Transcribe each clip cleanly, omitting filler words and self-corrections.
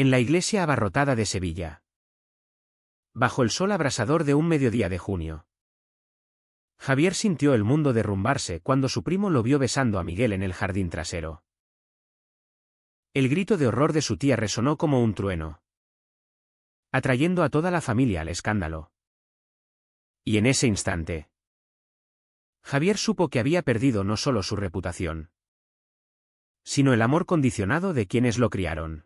En la iglesia abarrotada de Sevilla. Bajo el sol abrasador de un mediodía de junio. Javier sintió el mundo derrumbarse cuando su primo lo vio besando a Miguel en el jardín trasero. El grito de horror de su tía resonó como un trueno, atrayendo a toda la familia al escándalo. Y en ese instante, Javier supo que había perdido no solo su reputación, sino el amor condicionado de quienes lo criaron.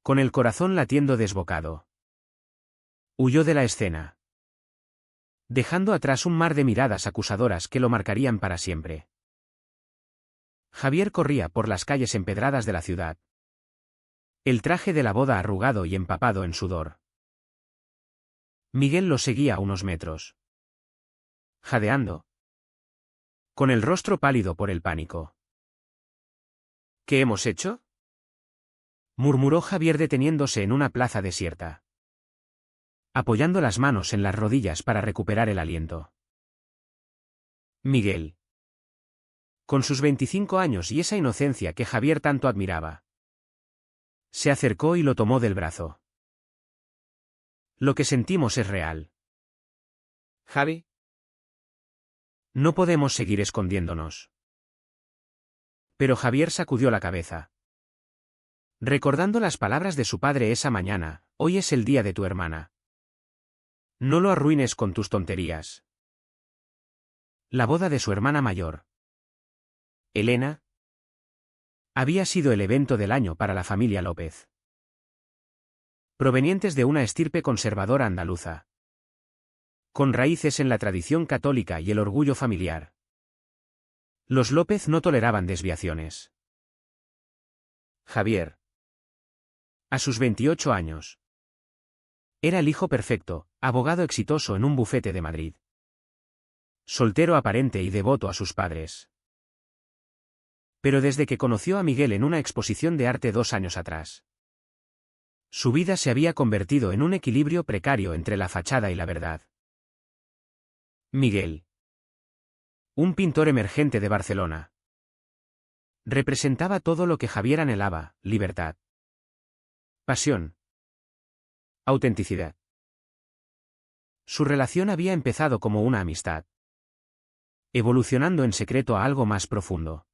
Con el corazón latiendo desbocado, huyó de la escena, dejando atrás un mar de miradas acusadoras que lo marcarían para siempre. Javier corría por las calles empedradas de la ciudad, el traje de la boda arrugado y empapado en sudor. Miguel lo seguía a unos metros, jadeando, con el rostro pálido por el pánico. ¿Qué hemos hecho?, murmuró Javier deteniéndose en una plaza desierta, apoyando las manos en las rodillas para recuperar el aliento. Miguel, con sus 25 años y esa inocencia que Javier tanto admiraba, se acercó y lo tomó del brazo. Lo que sentimos es real. Javi. No podemos seguir escondiéndonos. Pero Javier sacudió la cabeza, recordando las palabras de su padre esa mañana: hoy es el día de tu hermana. No lo arruines con tus tonterías. La boda de su hermana mayor, Elena, había sido el evento del año para la familia López. Provenientes de una estirpe conservadora andaluza, con raíces en la tradición católica y el orgullo familiar, los López no toleraban desviaciones. Javier, a sus 28 años, era el hijo perfecto, abogado exitoso en un bufete de Madrid, soltero aparente y devoto a sus padres. Pero desde que conoció a Miguel en una exposición de arte 2 años atrás, su vida se había convertido en un equilibrio precario entre la fachada y la verdad. Miguel, un pintor emergente de Barcelona, representaba todo lo que Javier anhelaba: libertad, pasión, autenticidad. Su relación había empezado como una amistad, evolucionando en secreto a algo más profundo,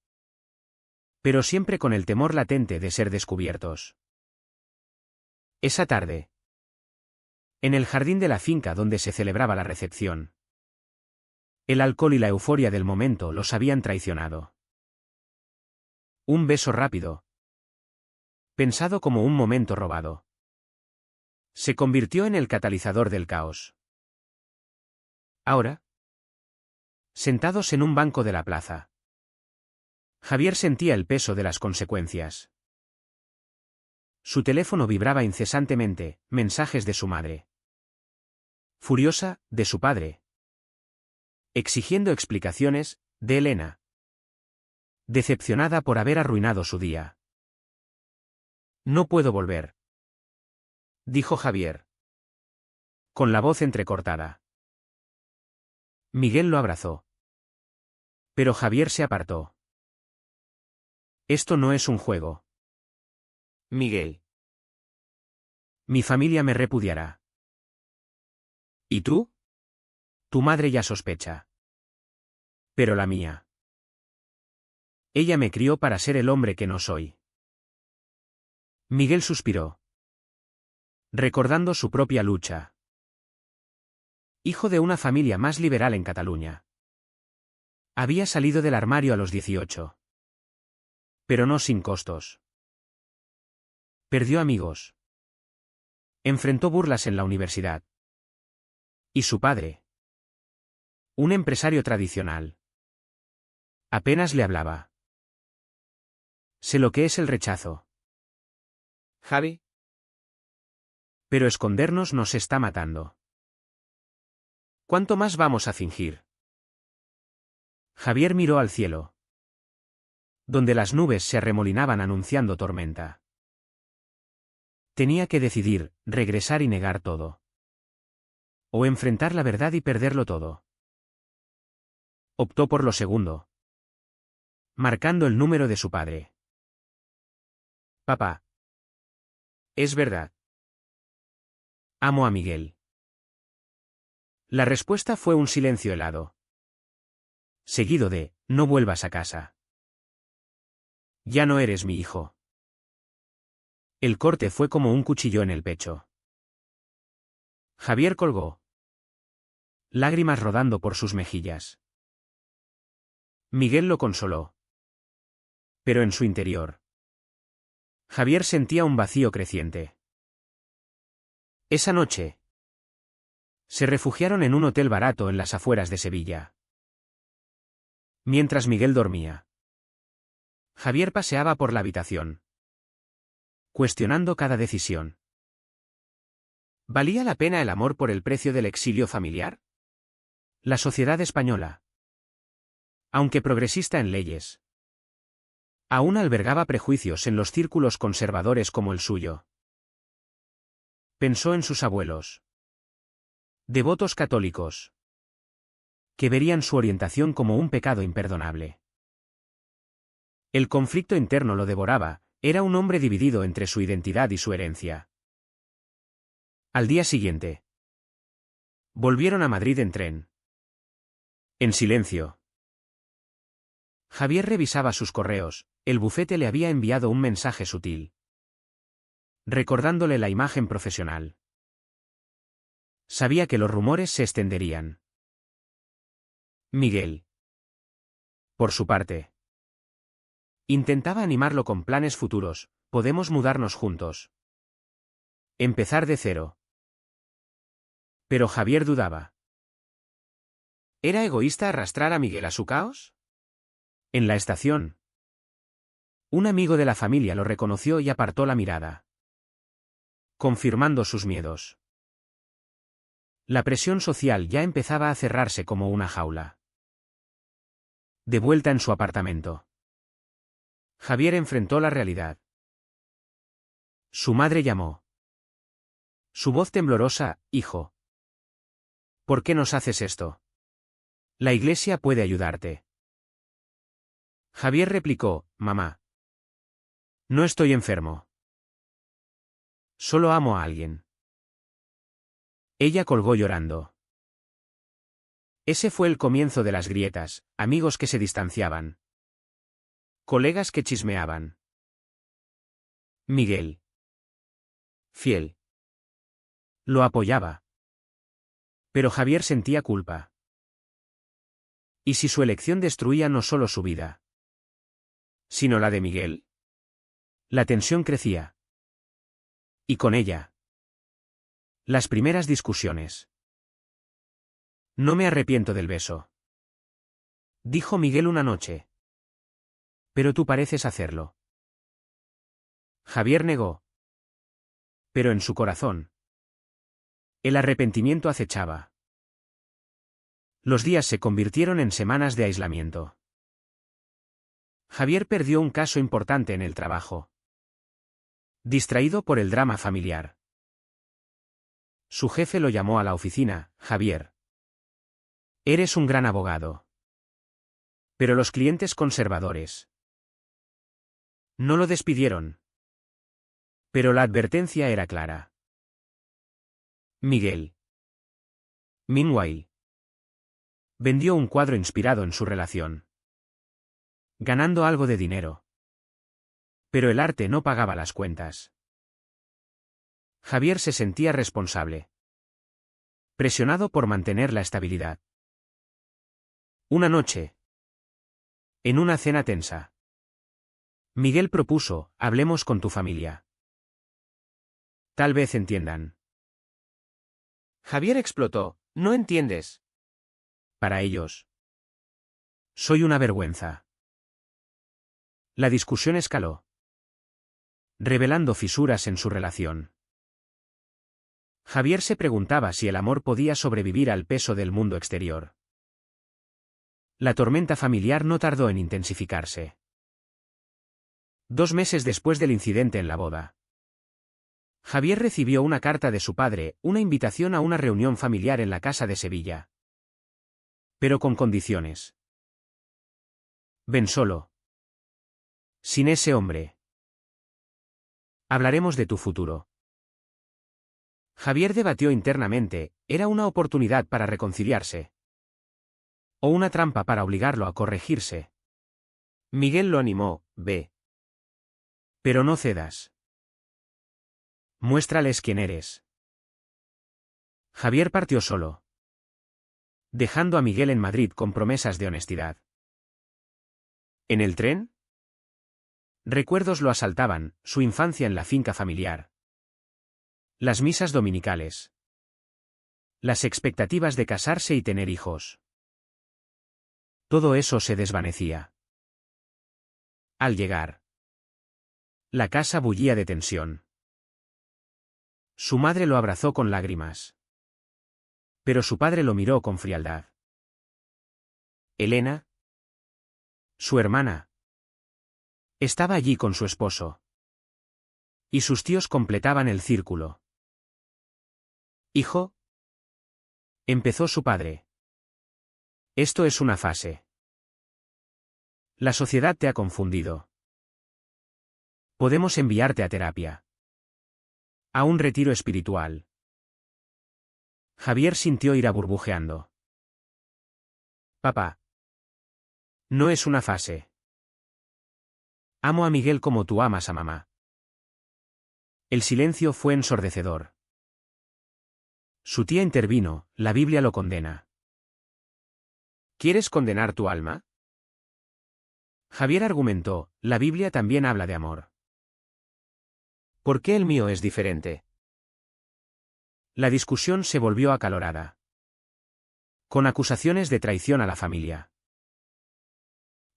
pero siempre con el temor latente de ser descubiertos. Esa tarde, en el jardín de la finca donde se celebraba la recepción, el alcohol y la euforia del momento los habían traicionado. Un beso rápido, pensado como un momento robado, se convirtió en el catalizador del caos. Ahora, sentados en un banco de la plaza, Javier sentía el peso de las consecuencias. Su teléfono vibraba incesantemente, mensajes de su madre, furiosa, de su padre, exigiendo explicaciones, de Elena, decepcionada por haber arruinado su día. No puedo volver, dijo Javier, con la voz entrecortada. Miguel lo abrazó, pero Javier se apartó. Esto no es un juego. Miguel. Mi familia me repudiará. ¿Y tú? Tu madre ya sospecha. Pero la mía. Ella me crió para ser el hombre que no soy. Miguel suspiró, recordando su propia lucha. Hijo de una familia más liberal en Cataluña. Había salido del armario a los 18. Pero no sin costos. Perdió amigos. Enfrentó burlas en la universidad. Y su padre, un empresario tradicional, apenas le hablaba. Sé lo que es el rechazo. Javi. Pero escondernos nos está matando. ¿Cuánto más vamos a fingir? Javier miró al cielo, donde las nubes se arremolinaban anunciando tormenta. Tenía que decidir: regresar y negar todo, o enfrentar la verdad y perderlo todo. Optó por lo segundo, marcando el número de su padre. Papá. Es verdad. Amo a Miguel. La respuesta fue un silencio helado. Seguido de, no vuelvas a casa. Ya no eres mi hijo. El corte fue como un cuchillo en el pecho. Javier colgó. Lágrimas rodando por sus mejillas. Miguel lo consoló. Pero en su interior, Javier sentía un vacío creciente. Esa noche, se refugiaron en un hotel barato en las afueras de Sevilla. Mientras Miguel dormía, Javier paseaba por la habitación, cuestionando cada decisión. ¿Valía la pena el amor por el precio del exilio familiar? La sociedad española, aunque progresista en leyes, aún albergaba prejuicios en los círculos conservadores como el suyo. Pensó en sus abuelos, devotos católicos, que verían su orientación como un pecado imperdonable. El conflicto interno lo devoraba, era un hombre dividido entre su identidad y su herencia. Al día siguiente, volvieron a Madrid en tren. En silencio. Javier revisaba sus correos, el bufete le había enviado un mensaje sutil, recordándole la imagen profesional. Sabía que los rumores se extenderían. Miguel, por su parte, intentaba animarlo con planes futuros, podemos mudarnos juntos. Empezar de cero. Pero Javier dudaba. ¿Era egoísta arrastrar a Miguel a su caos? En la estación, un amigo de la familia lo reconoció y apartó la mirada, confirmando sus miedos. La presión social ya empezaba a cerrarse como una jaula. De vuelta en su apartamento, Javier enfrentó la realidad. Su madre llamó. Su voz temblorosa, hijo. ¿Por qué nos haces esto? La iglesia puede ayudarte. Javier replicó, mamá. No estoy enfermo. Solo amo a alguien. Ella colgó llorando. Ese fue el comienzo de las grietas, amigos que se distanciaban. Colegas que chismeaban. Miguel, fiel, lo apoyaba. Pero Javier sentía culpa. ¿Y si su elección destruía no solo su vida, sino la de Miguel? La tensión crecía. Y con ella, las primeras discusiones. No me arrepiento del beso, dijo Miguel una noche. Pero tú pareces hacerlo. Javier negó. Pero en su corazón, el arrepentimiento acechaba. Los días se convirtieron en semanas de aislamiento. Javier perdió un caso importante en el trabajo, distraído por el drama familiar. Su jefe lo llamó a la oficina, Javier. Eres un gran abogado. Pero los clientes conservadores no lo despidieron. Pero la advertencia era clara. Miguel, meanwhile, vendió un cuadro inspirado en su relación, ganando algo de dinero. Pero el arte no pagaba las cuentas. Javier se sentía responsable, presionado por mantener la estabilidad. Una noche, en una cena tensa, Miguel propuso, hablemos con tu familia. Tal vez entiendan. Javier explotó, no entiendes. Para ellos, soy una vergüenza. La discusión escaló, revelando fisuras en su relación. Javier se preguntaba si el amor podía sobrevivir al peso del mundo exterior. La tormenta familiar no tardó en intensificarse. 2 meses después del incidente en la boda, Javier recibió una carta de su padre, una invitación a una reunión familiar en la casa de Sevilla. Pero con condiciones. Ven solo. Sin ese hombre. Hablaremos de tu futuro. Javier debatió internamente, ¿era una oportunidad para reconciliarse? ¿O una trampa para obligarlo a corregirse? Miguel lo animó, ve. Pero no cedas. Muéstrales quién eres. Javier partió solo, dejando a Miguel en Madrid con promesas de honestidad. ¿En el tren? Recuerdos lo asaltaban, su infancia en la finca familiar. Las misas dominicales. Las expectativas de casarse y tener hijos. Todo eso se desvanecía. Al llegar, la casa bullía de tensión. Su madre lo abrazó con lágrimas. Pero su padre lo miró con frialdad. Elena, su hermana, estaba allí con su esposo. Y sus tíos completaban el círculo. Hijo, empezó su padre. Esto es una fase. La sociedad te ha confundido. Podemos enviarte a terapia. A un retiro espiritual. Javier sintió ira burbujeando. Papá. No es una fase. Amo a Miguel como tú amas a mamá. El silencio fue ensordecedor. Su tía intervino, la Biblia lo condena. ¿Quieres condenar tu alma? Javier argumentó, la Biblia también habla de amor. ¿Por qué el mío es diferente? La discusión se volvió acalorada. Con acusaciones de traición a la familia.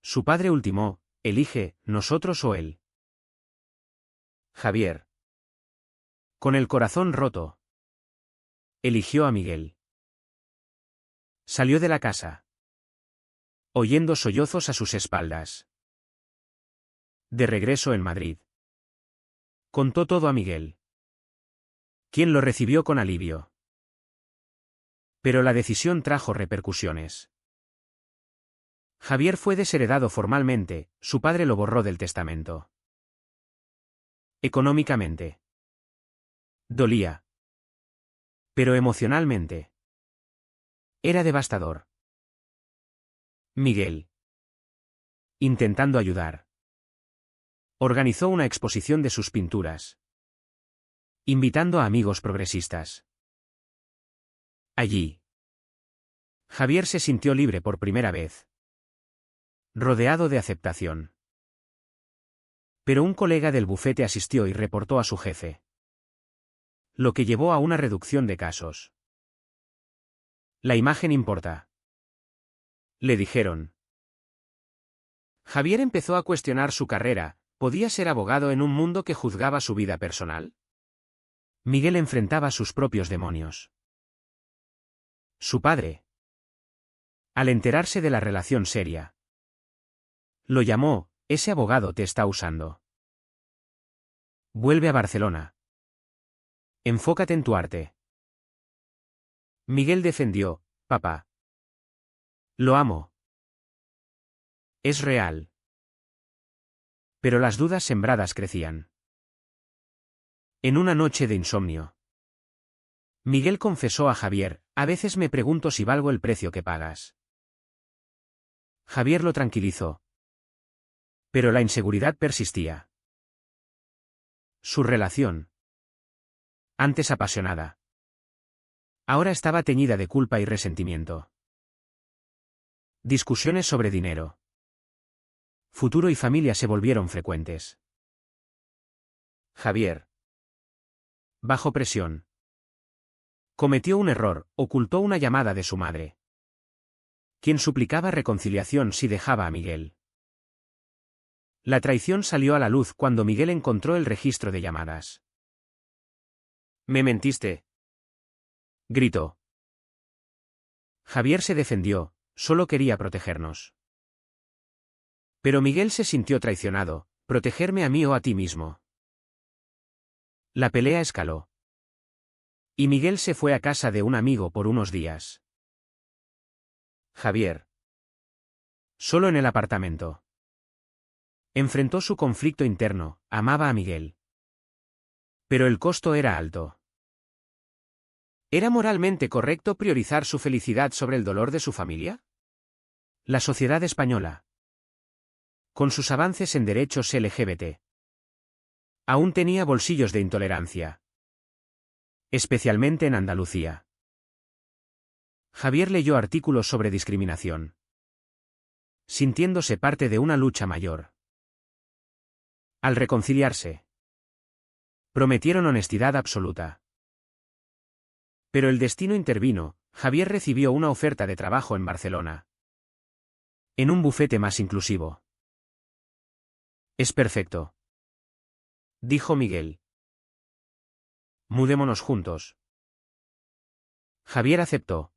Su padre ultimó, elige, nosotros o él. Javier. Con el corazón roto. Eligió a Miguel. Salió de la casa, oyendo sollozos a sus espaldas. De regreso en Madrid, contó todo a Miguel, quien lo recibió con alivio. Pero la decisión trajo repercusiones. Javier fue desheredado formalmente, su padre lo borró del testamento. Económicamente. Dolía. Pero emocionalmente. Era devastador. Miguel, intentando ayudar, organizó una exposición de sus pinturas, invitando a amigos progresistas. Allí, Javier se sintió libre por primera vez, rodeado de aceptación. Pero un colega del bufete asistió y reportó a su jefe, lo que llevó a una reducción de casos. La imagen importa, le dijeron. Javier empezó a cuestionar su carrera, ¿podía ser abogado en un mundo que juzgaba su vida personal? Miguel enfrentaba sus propios demonios. Su padre, al enterarse de la relación seria, lo llamó, ese abogado te está usando. Vuelve a Barcelona. Enfócate en tu arte. Miguel defendió, papá. Lo amo. Es real. Pero las dudas sembradas crecían. En una noche de insomnio, Miguel confesó a Javier, a veces me pregunto si valgo el precio que pagas. Javier lo tranquilizó. Pero la inseguridad persistía. Su relación, antes apasionada, ahora estaba teñida de culpa y resentimiento. Discusiones sobre dinero, futuro y familia se volvieron frecuentes. Javier, bajo presión, cometió un error, ocultó una llamada de su madre, quien suplicaba reconciliación si dejaba a Miguel. La traición salió a la luz cuando Miguel encontró el registro de llamadas. «Me mentiste», gritó. Javier se defendió, solo quería protegernos. Pero Miguel se sintió traicionado, protegerme a mí o a ti mismo. La pelea escaló. Y Miguel se fue a casa de un amigo por unos días. Javier. Solo en el apartamento. Enfrentó su conflicto interno, amaba a Miguel. Pero el costo era alto. ¿Era moralmente correcto priorizar su felicidad sobre el dolor de su familia? La sociedad española, con sus avances en derechos LGBT, aún tenía bolsillos de intolerancia. Especialmente en Andalucía. Javier leyó artículos sobre discriminación, sintiéndose parte de una lucha mayor. Al reconciliarse, prometieron honestidad absoluta. Pero el destino intervino. Javier recibió una oferta de trabajo en Barcelona, en un bufete más inclusivo. Es perfecto, dijo Miguel. Mudémonos juntos. Javier aceptó,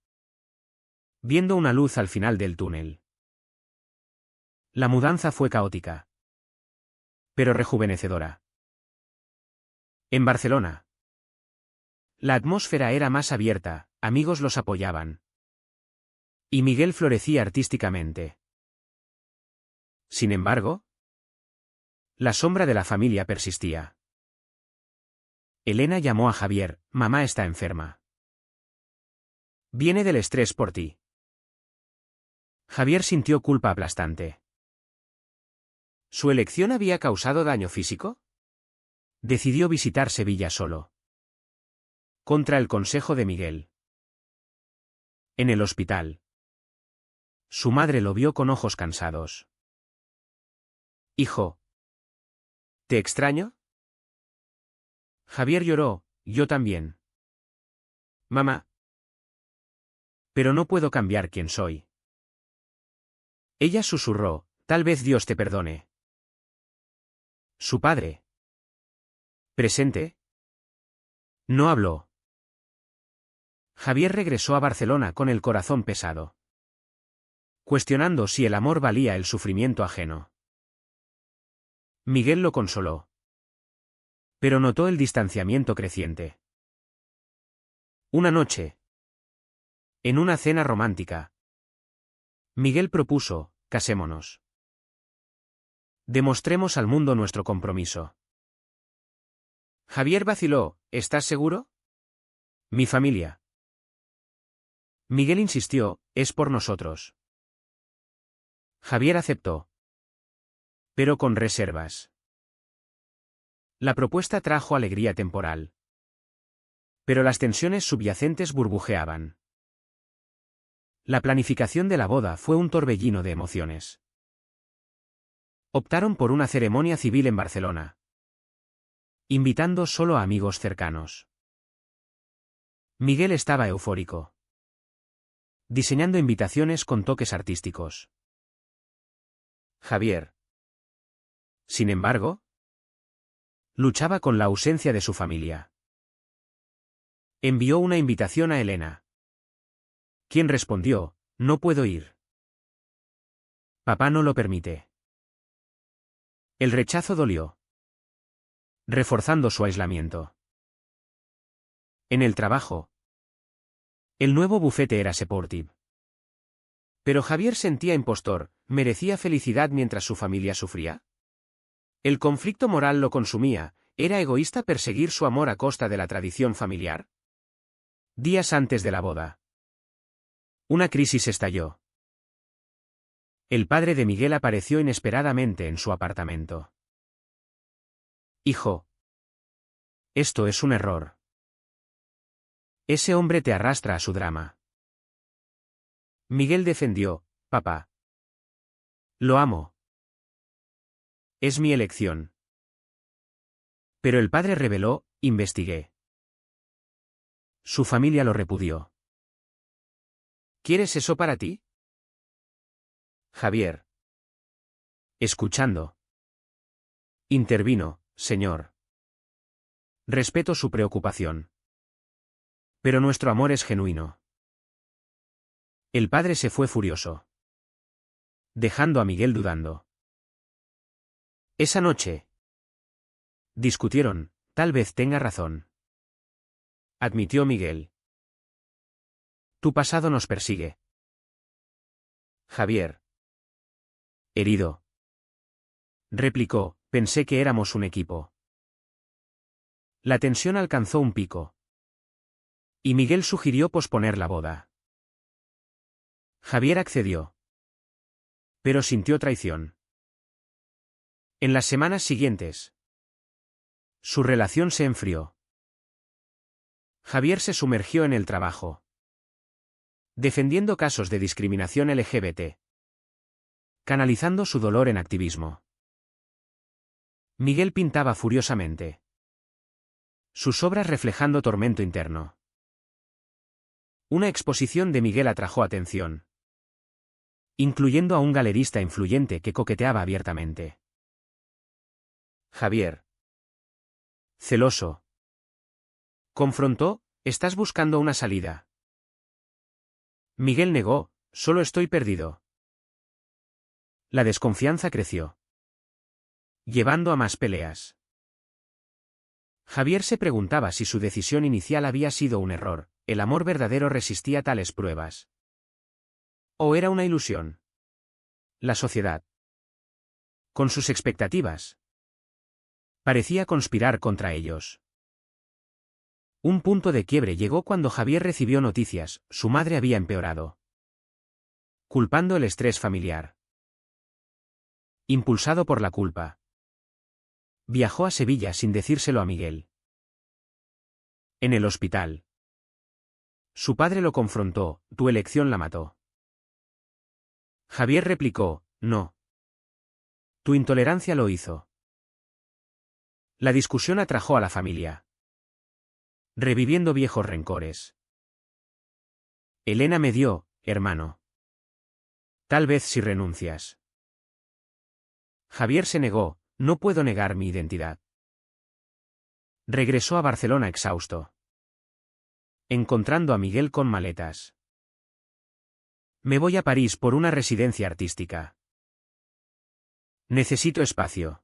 viendo una luz al final del túnel. La mudanza fue caótica, pero rejuvenecedora. En Barcelona, la atmósfera era más abierta, amigos los apoyaban. Y Miguel florecía artísticamente. Sin embargo, la sombra de la familia persistía. Elena llamó a Javier: mamá está enferma. Viene del estrés por ti. Javier sintió culpa aplastante. ¿Su elección había causado daño físico? Decidió visitar Sevilla solo, contra el consejo de Miguel. En el hospital, su madre lo vio con ojos cansados. Hijo, ¿te extraño? Javier lloró: yo también. Mamá. Pero no puedo cambiar quién soy. Ella susurró: tal vez Dios te perdone. Su padre, presente, no habló. Javier regresó a Barcelona con el corazón pesado, cuestionando si el amor valía el sufrimiento ajeno. Miguel lo consoló, pero notó el distanciamiento creciente. Una noche, en una cena romántica, Miguel propuso: casémonos. Demostremos al mundo nuestro compromiso. Javier vaciló: ¿estás seguro? Mi familia. Miguel insistió: es por nosotros. Javier aceptó, pero con reservas. La propuesta trajo alegría temporal, pero las tensiones subyacentes burbujeaban. La planificación de la boda fue un torbellino de emociones. Optaron por una ceremonia civil en Barcelona, invitando solo a amigos cercanos. Miguel estaba eufórico, diseñando invitaciones con toques artísticos. Javier, sin embargo, luchaba con la ausencia de su familia. Envió una invitación a Elena, quien respondió: no puedo ir. Papá no lo permite. El rechazo dolió, reforzando su aislamiento. En el trabajo, el nuevo bufete era supportive. Pero Javier sentía impostor: ¿merecía felicidad mientras su familia sufría? El conflicto moral lo consumía. ¿Era egoísta perseguir su amor a costa de la tradición familiar? Días antes de la boda, una crisis estalló. El padre de Miguel apareció inesperadamente en su apartamento. Hijo, esto es un error. Ese hombre te arrastra a su drama. Miguel defendió: papá, lo amo. Es mi elección. Pero el padre reveló: investigué. Su familia lo repudió. ¿Quieres eso para ti? Javier, escuchando, intervino: señor. Respeto su preocupación, pero nuestro amor es genuino. El padre se fue furioso, dejando a Miguel dudando. Esa noche discutieron: tal vez tenga razón, admitió Miguel. Tu pasado nos persigue. Javier, herido, replicó: pensé que éramos un equipo. La tensión alcanzó un pico. Y Miguel sugirió posponer la boda. Javier accedió. Pero sintió traición. En las semanas siguientes, su relación se enfrió. Javier se sumergió en el trabajo, defendiendo casos de discriminación LGBT, canalizando su dolor en activismo. Miguel pintaba furiosamente, sus obras reflejando tormento interno. Una exposición de Miguel atrajo atención, incluyendo a un galerista influyente que coqueteaba abiertamente. Javier, celoso, confrontó: «¿Estás buscando una salida?». Miguel negó: «Solo estoy perdido». La desconfianza creció, llevando a más peleas. Javier se preguntaba si su decisión inicial había sido un error. ¿El amor verdadero resistía tales pruebas? ¿O era una ilusión? La sociedad, con sus expectativas, parecía conspirar contra ellos. Un punto de quiebre llegó cuando Javier recibió noticias: su madre había empeorado, culpando el estrés familiar. Impulsado por la culpa, viajó a Sevilla sin decírselo a Miguel. En el hospital, su padre lo confrontó: «Tu elección la mató». Javier replicó: «No. Tu intolerancia lo hizo». La discusión atrajo a la familia, reviviendo viejos rencores. «Elena me dio, hermano. Tal vez si renuncias». Javier se negó: «No puedo negar mi identidad». Regresó a Barcelona exhausto, encontrando a Miguel con maletas. «Me voy a París por una residencia artística. Necesito espacio».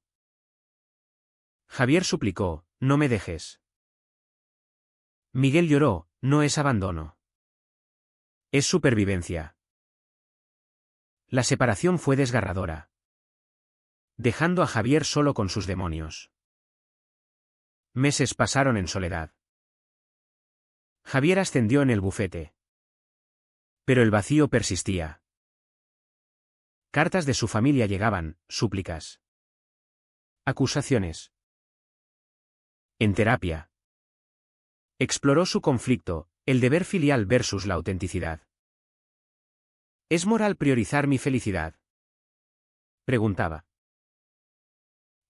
Javier suplicó: «No me dejes». Miguel lloró: «No es abandono. Es supervivencia». La separación fue desgarradora, dejando a Javier solo con sus demonios. Meses pasaron en soledad. Javier ascendió en el bufete, pero el vacío persistía. Cartas de su familia llegaban, súplicas, acusaciones. En terapia, exploró su conflicto: el deber filial versus la autenticidad. ¿Es moral priorizar mi felicidad?, preguntaba.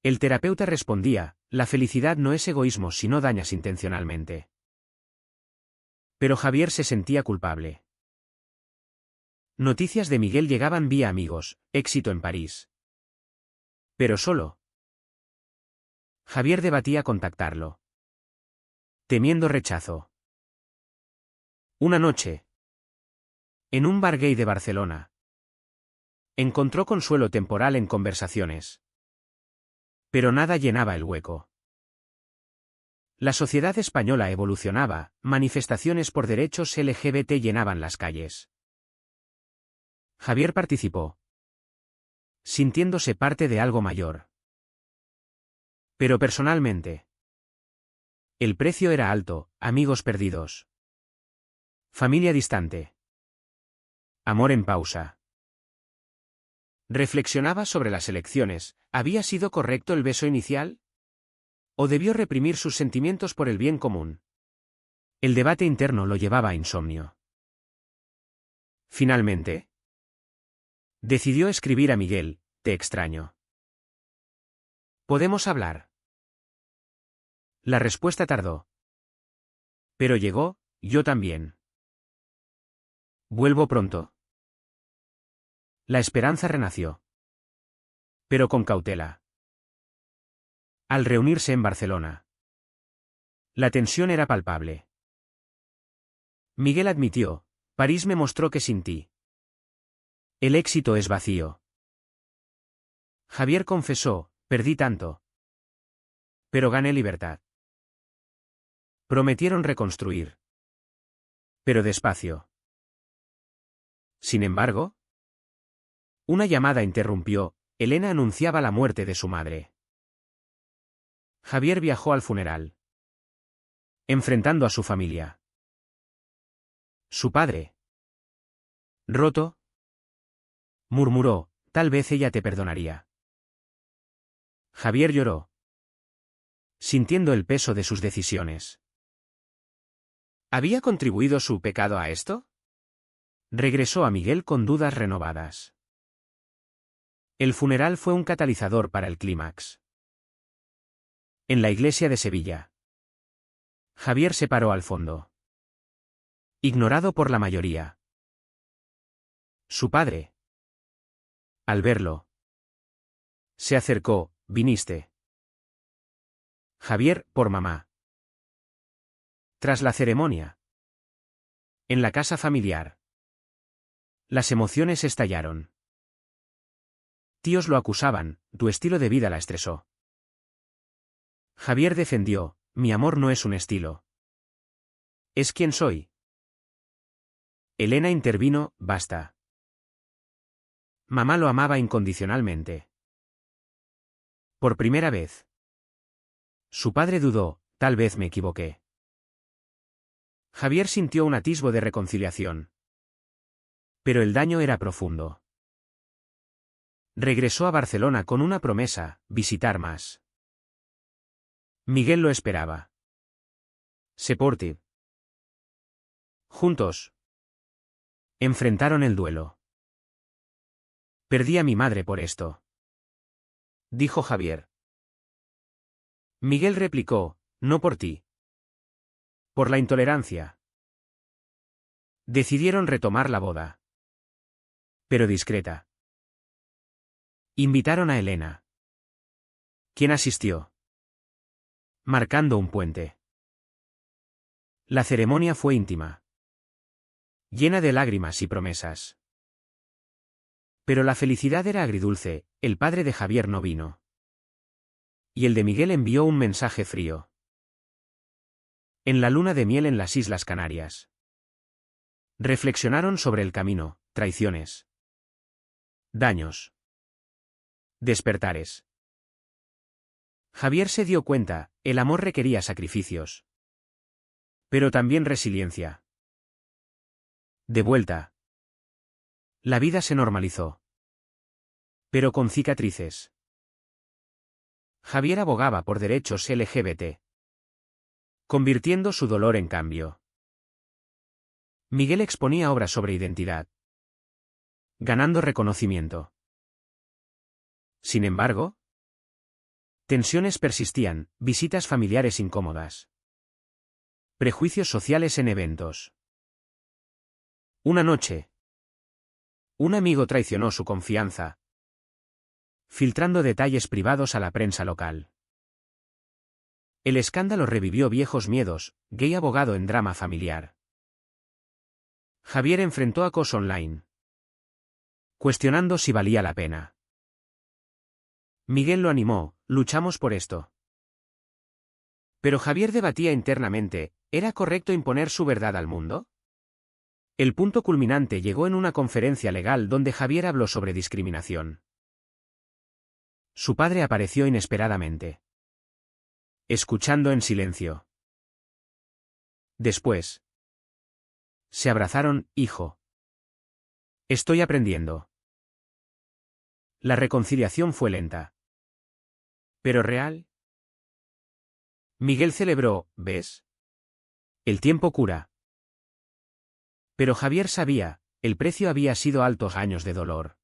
El terapeuta respondía: la felicidad no es egoísmo si no dañas intencionalmente. Pero Javier se sentía culpable. Noticias de Miguel llegaban vía amigos: éxito en París. Pero solo. Javier debatía contactarlo, temiendo rechazo. Una noche, en un bar gay de Barcelona, encontró consuelo temporal en conversaciones. Pero nada llenaba el hueco. La sociedad española evolucionaba, manifestaciones por derechos LGBT llenaban las calles. Javier participó, sintiéndose parte de algo mayor. Pero personalmente, el precio era alto: amigos perdidos, familia distante, amor en pausa. Reflexionaba sobre las elecciones: ¿había sido correcto el beso inicial? ¿O debió reprimir sus sentimientos por el bien común? El debate interno lo llevaba a insomnio. Finalmente, decidió escribir a Miguel: «Te extraño. ¿Podemos hablar?». La respuesta tardó. Pero llegó: «Yo también. Vuelvo pronto». La esperanza renació, pero con cautela. Al reunirse en Barcelona, la tensión era palpable. Miguel admitió: «París me mostró que sin ti, el éxito es vacío». Javier confesó: «Perdí tanto, pero gané libertad». Prometieron reconstruir, pero despacio. Sin embargo, una llamada interrumpió: Elena anunciaba la muerte de su madre. Javier viajó al funeral, enfrentando a su familia. Su padre. Roto, murmuró, tal vez ella te perdonaría. Javier lloró, sintiendo el peso de sus decisiones. ¿Había contribuido su pecado a esto? Regresó a Miguel con dudas renovadas. El funeral fue un catalizador para el clímax. En la iglesia de Sevilla. Javier se paró al fondo. Ignorado por la mayoría. Su padre. Al verlo. Se acercó, viniste. Javier, por mamá. Tras la ceremonia. En la casa familiar. Las emociones estallaron. Tíos lo acusaban, tu estilo de vida la estresó. Javier defendió, mi amor no es un estilo. Es quien soy. Elena intervino, basta. Mamá lo amaba incondicionalmente. Por primera vez. Su padre dudó, tal vez me equivoqué. Javier sintió un atisbo de reconciliación. Pero el daño era profundo. Regresó a Barcelona con una promesa, visitar más. Miguel lo esperaba. Seporti. Juntos. Enfrentaron el duelo. Perdí a mi madre por esto. Dijo Javier. Miguel replicó, no por ti. Por la intolerancia. Decidieron retomar la boda. Pero discreta. Invitaron a Elena. ¿Quién asistió? Marcando un puente. La ceremonia fue íntima. Llena de lágrimas y promesas. Pero la felicidad era agridulce, el padre de Javier no vino. Y el de Miguel envió un mensaje frío. En la luna de miel en las Islas Canarias. Reflexionaron sobre el camino, traiciones. Daños. Despertares. Javier se dio cuenta, el amor requería sacrificios. Pero también resiliencia. De vuelta. La vida se normalizó. Pero con cicatrices. Javier abogaba por derechos LGBT. Convirtiendo su dolor en cambio. Miguel exponía obras sobre identidad. Ganando reconocimiento. Sin embargo, tensiones persistían, visitas familiares incómodas. Prejuicios sociales en eventos. Una noche. Un amigo traicionó su confianza. Filtrando detalles privados a la prensa local. El escándalo revivió viejos miedos, gay abogado en drama familiar. Javier enfrentó acoso online. Cuestionando si valía la pena. Miguel lo animó, luchamos por esto. Pero Javier debatía internamente, ¿era correcto imponer su verdad al mundo? El punto culminante llegó en una conferencia legal donde Javier habló sobre discriminación. Su padre apareció inesperadamente. Escuchando en silencio. Después. Se abrazaron, hijo. Estoy aprendiendo. La reconciliación fue lenta. ¿Pero real? Miguel celebró, ¿ves? El tiempo cura. Pero Javier sabía, el precio había sido altos años de dolor.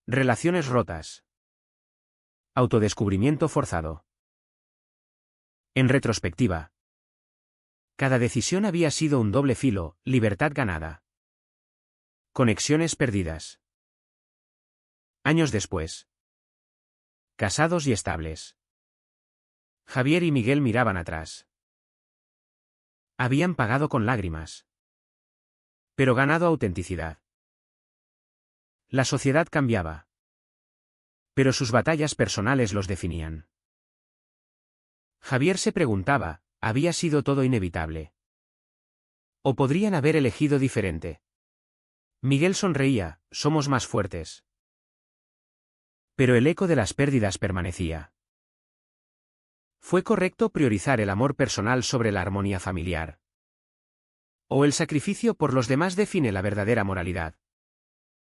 Relaciones rotas. Autodescubrimiento forzado. En retrospectiva. Cada decisión había sido un doble filo, libertad ganada. Conexiones perdidas. Años después. Casados y estables. Javier y Miguel miraban atrás. Habían pagado con lágrimas. Pero ganado autenticidad. La sociedad cambiaba. Pero sus batallas personales los definían. Javier se preguntaba, ¿había sido todo inevitable? ¿O podrían haber elegido diferente? Miguel sonreía, somos más fuertes. Pero el eco de las pérdidas permanecía. ¿Fue correcto priorizar el amor personal sobre la armonía familiar? ¿O el sacrificio por los demás define la verdadera moralidad?